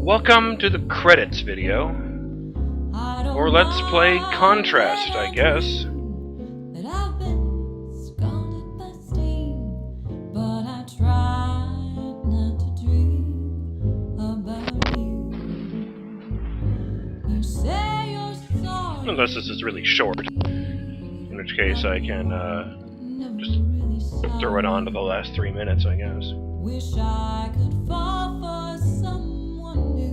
Welcome to the credits video. Or let's play Contrast, I guess. Unless this is really short, in which case I can just throw it on to the last 3 minutes, I guess. Wish I could fall for someone new.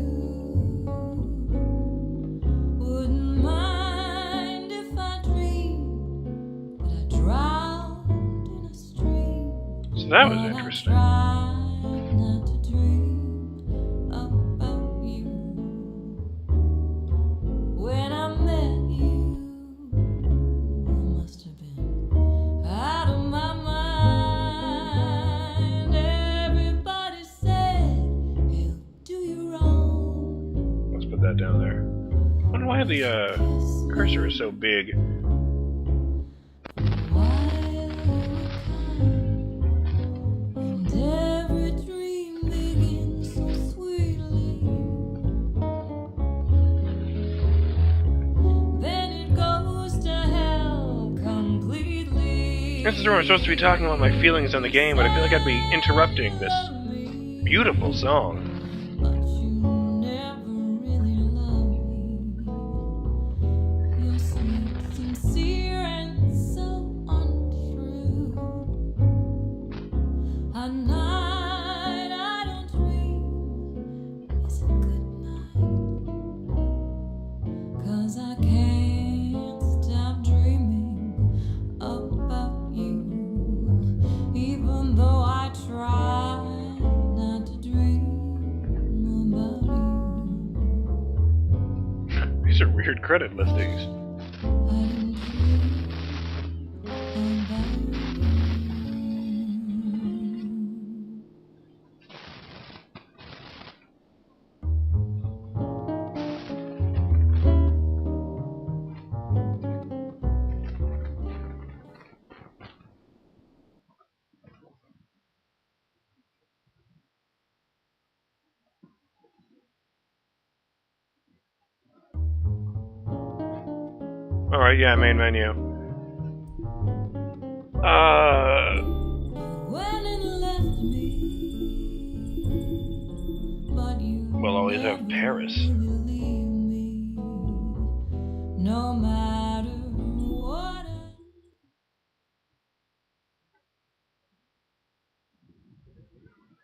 Wouldn't mind if I dreamed that I drowned in a stream. So that was interesting. Not to dream about you. When I met you, I must have been out of my mind. Everybody said he'll do you wrong. Let's put that down there. I wonder why the cursor is so big. This is where I'm supposed to be talking about my feelings on the game, but I feel like I'd be interrupting this beautiful song. These are weird credit listings. Alright, yeah, main menu. We'll always have Paris. No matter what.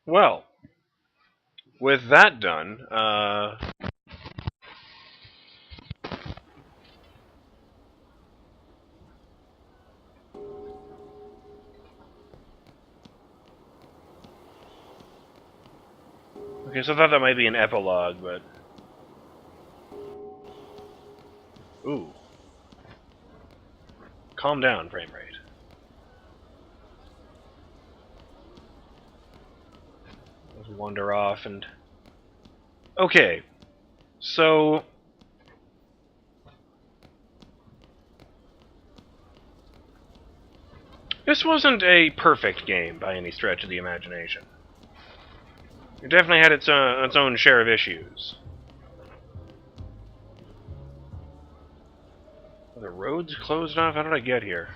Well, with that done, okay, so I thought that might be an epilogue, but... Ooh. Calm down, frame rate. Let's wander off and... Okay. So... This wasn't a perfect game by any stretch of the imagination. It definitely had its own share of issues. Are the roads closed off? How did I get here?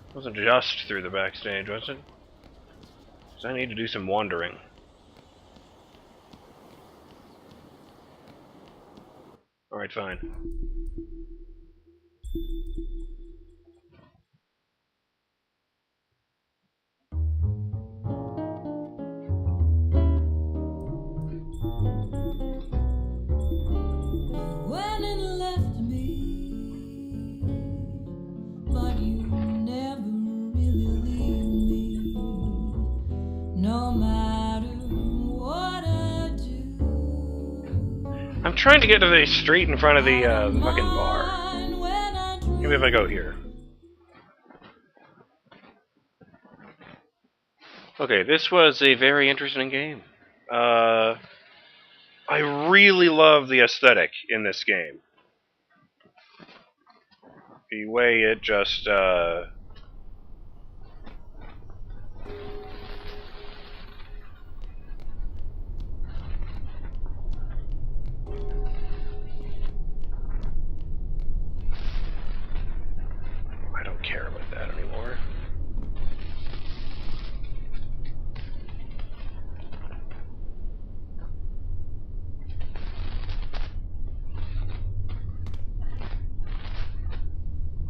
It wasn't just through the backstage, was it? So I need to do some wandering. Alright, fine. I'm trying to get to the street in front of the fucking bar. Maybe if I go here. Okay, this was a very interesting game. I really love the aesthetic in this game. The way it just,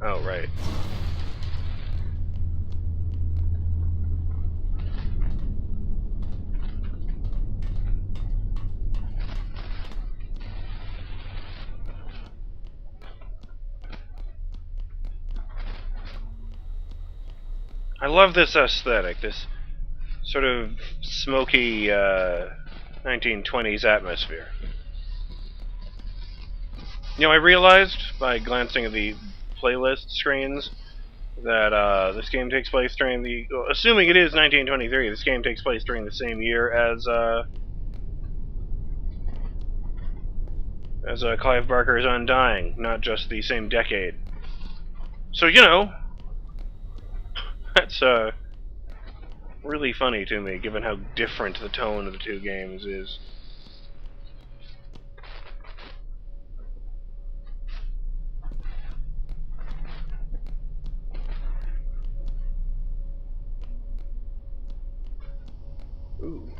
Oh, right. I love this aesthetic, this sort of smoky 1920s atmosphere. You know, I realized by glancing at the playlist screens that this game takes place during the... Assuming it is 1923, this game takes place during the same year as Clive Barker's Undying, not just the same decade. So, you know, that's really funny to me, given how different the tone of the two games is. Ooh.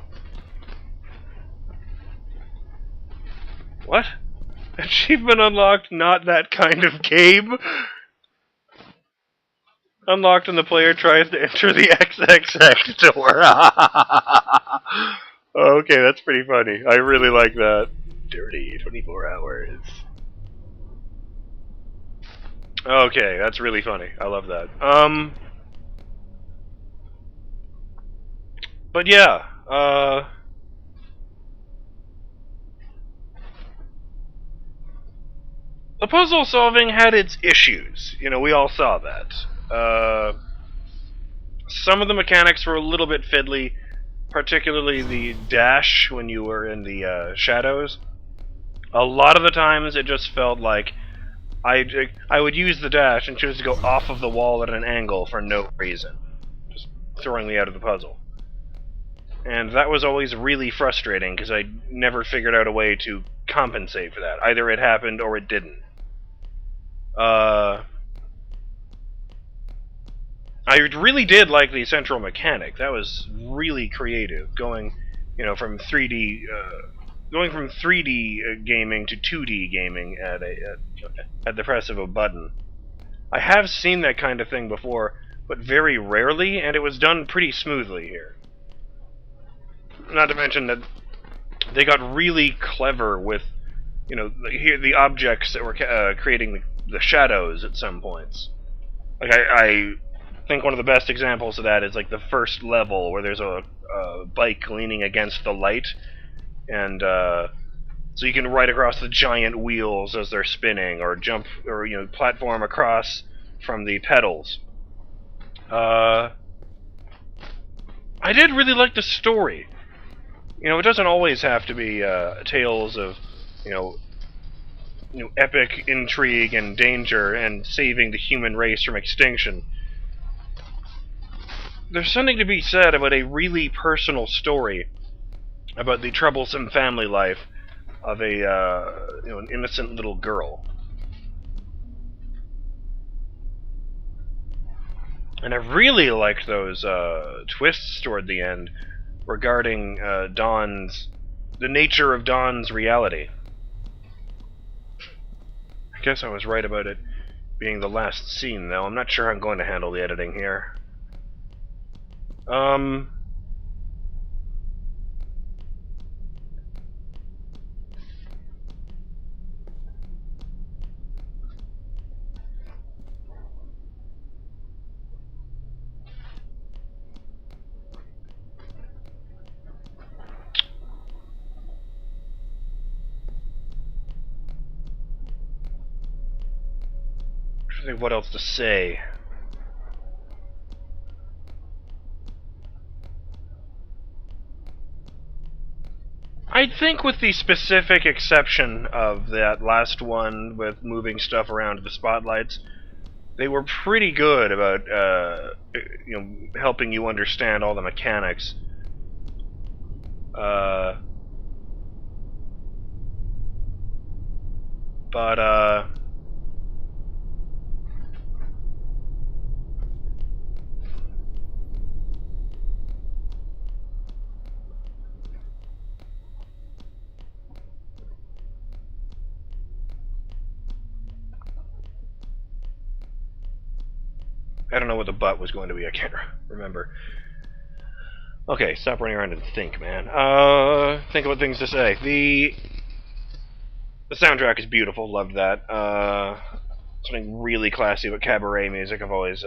What? Achievement unlocked, not that kind of game? Unlocked and the player tries to enter the XXX door. Okay, that's pretty funny. I really like that. Dirty 24 hours. Okay, that's really funny. I love that. But yeah, the puzzle solving had its issues. You know, we all saw that. Some of the mechanics were a little bit fiddly, particularly the dash when you were in the shadows. A lot of the times it just felt like I would use the dash and choose to go off of the wall at an angle for no reason, just throwing me out of the puzzle. And that was always really frustrating because I never figured out a way to compensate for that. Either it happened or it didn't. I really did like the central mechanic. That was really creative, going, you know, from 3D, going from 3D gaming to 2D gaming at the press of a button. I have seen that kind of thing before, but very rarely, and it was done pretty smoothly here. Not to mention that they got really clever with, you know, the objects that were creating the shadows at some points. Like I think one of the best examples of that is like the first level where there's a bike leaning against the light, and so you can ride across the giant wheels as they're spinning, or jump, or you know, platform across from the pedals. I did really like the story. You know, it doesn't always have to be tales of, you know, epic intrigue and danger and saving the human race from extinction. There's something to be said about a really personal story about the troublesome family life of a an innocent little girl. And I really liked those twists toward the end regarding the nature of Dawn's reality. I guess I was right about it being the last scene, though. I'm not sure how I'm going to handle the editing here. I think what else to say. I think with the specific exception of that last one with moving stuff around to the spotlights, they were pretty good about helping you understand all the mechanics. But I don't know what the butt was going to be. I can't remember. Okay, stop running around and think, man. Think about things to say. The soundtrack is beautiful. Loved that. Something really classy about cabaret music. I've always,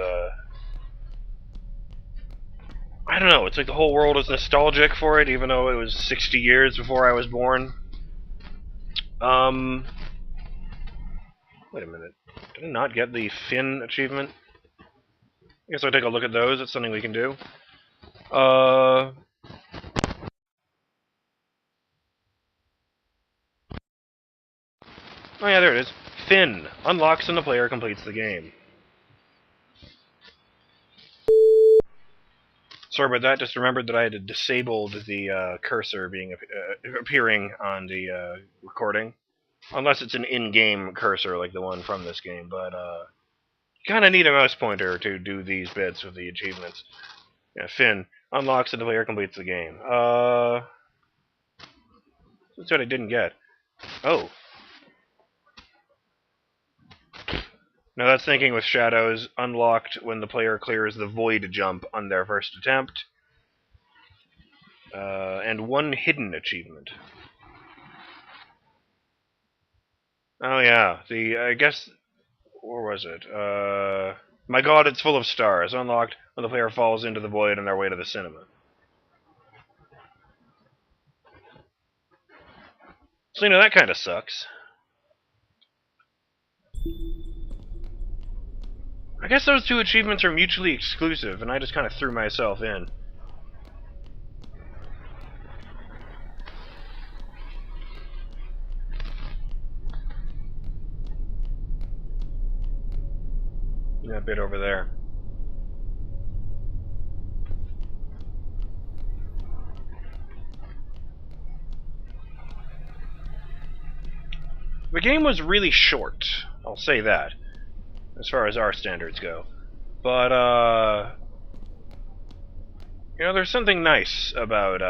I don't know. It's like the whole world is nostalgic for it, even though it was 60 years before I was born. Wait a minute. Did I not get the Finn achievement? I guess I'll take a look at those. It's something we can do. Oh yeah, there it is. Finn unlocks when the player completes the game. Sorry about that. Just remembered that I had disabled the cursor being appearing on the recording, unless it's an in-game cursor like the one from this game. But you kind of need a mouse pointer to do these bits with the achievements. Yeah, Finn unlocks when the player completes the game. That's what I didn't get. Oh. Now that's thinking with shadows, unlocked when the player clears the void jump on their first attempt. And one hidden achievement. Oh yeah, I guess, where was it? My God, it's full of stars. Unlocked when the player falls into the void on their way to the cinema. So, that kind of sucks. I guess those two achievements are mutually exclusive, and I just kind of threw myself in. That bit over there. The game was really short, I'll say that, as far as our standards go. But, there's something nice about,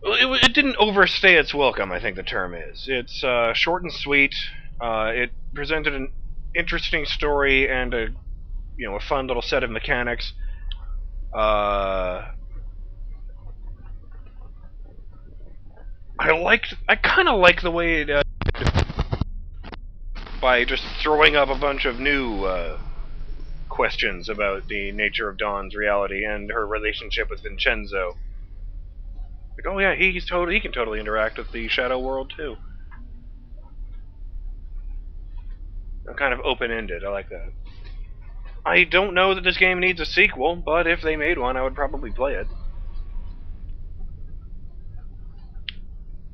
it didn't overstay its welcome, I think the term is. It's short and sweet. It presented an interesting story and a fun little set of mechanics. I kind of like the way it by just throwing up a bunch of new questions about the nature of Dawn's reality and her relationship with Vincenzo. Like, oh yeah, he can totally interact with the shadow world too. Kind of open-ended. I like that. I don't know that this game needs a sequel, but if they made one, I would probably play it.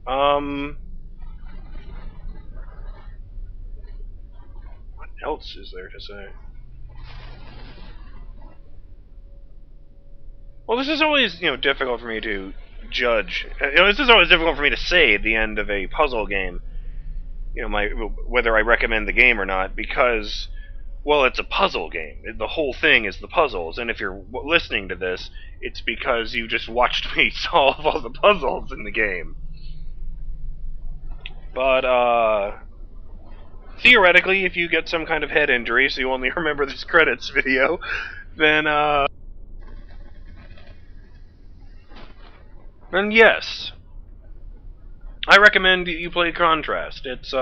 What else is there to say? Well, this is always, difficult for me to judge. This is always difficult for me to say at the end of a puzzle game. Whether I recommend the game or not, because, well, it's a puzzle game. The whole thing is the puzzles, and if you're listening to this, it's because you just watched me solve all the puzzles in the game. But, theoretically, if you get some kind of head injury, so you only remember this credits video, then yes. I recommend you play Contrast. It's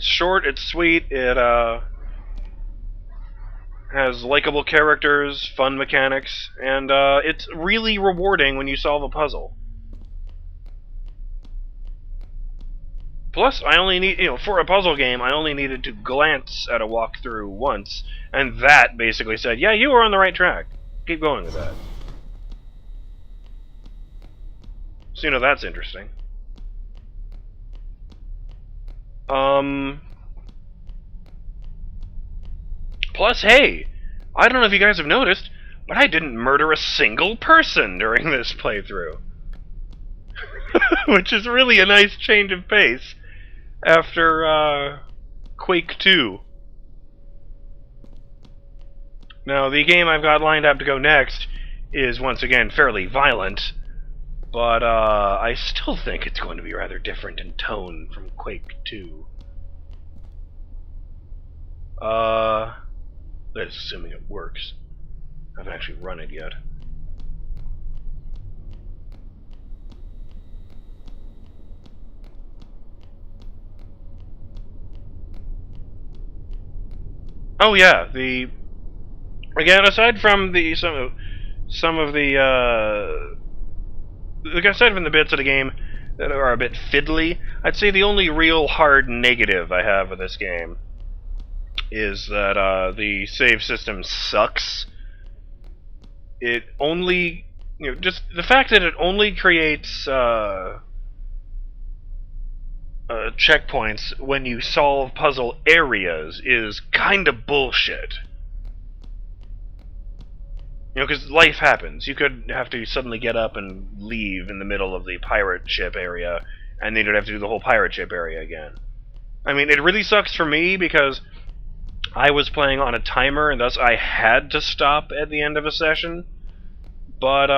short, it's sweet, it has likable characters, fun mechanics, and it's really rewarding when you solve a puzzle. Plus, I only need, for a puzzle game, I only needed to glance at a walkthrough once, and that basically said, yeah, you were on the right track. Keep going with that. So, that's interesting. Plus, hey, I don't know if you guys have noticed, but I didn't murder a single person during this playthrough. Which is really a nice change of pace after Quake 2. Now, the game I've got lined up to go next is, once again, fairly violent. But I still think it's going to be rather different in tone from Quake 2. That's assuming it works. I haven't actually run it yet. Oh yeah, again, aside from some of the aside from the bits of the game that are a bit fiddly, I'd say the only real hard negative I have with this game is that the save system sucks. It only, just the fact that it only creates checkpoints when you solve puzzle areas is kind of bullshit. Because life happens. You could have to suddenly get up and leave in the middle of the pirate ship area, and then you'd have to do the whole pirate ship area again. I mean, it really sucks for me because I was playing on a timer, and thus I had to stop at the end of a session. But,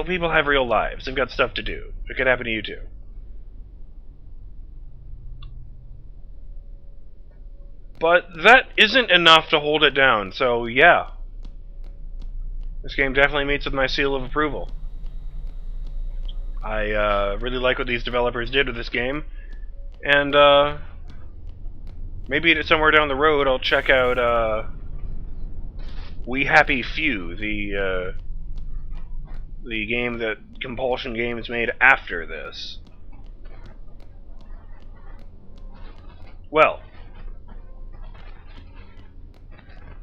people have real lives. They've got stuff to do. It could happen to you too. But that isn't enough to hold it down, so yeah. This game definitely meets with my seal of approval. I really like what these developers did with this game, and maybe somewhere down the road I'll check out We Happy Few, the game that Compulsion Games made after this. Well,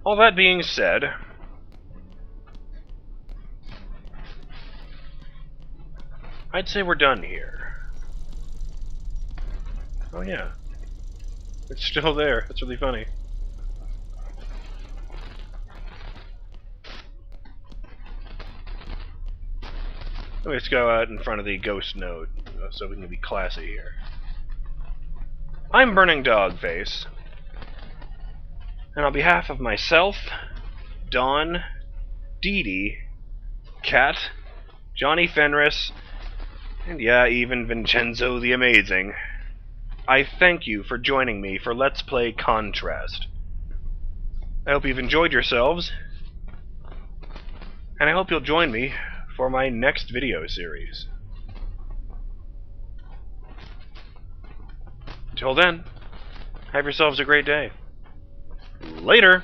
all that being said, I'd say we're done here. Oh yeah. It's still there. That's really funny. Let's go out in front of the ghost node so we can be classy here. I'm BurningDogFace, and on behalf of myself, Dawn, Didi, Cat, Johnny Fenris, and yeah, even Vincenzo the Amazing, I thank you for joining me for Let's Play Contrast. I hope you've enjoyed yourselves, and I hope you'll join me for my next video series. Until then, have yourselves a great day. Later!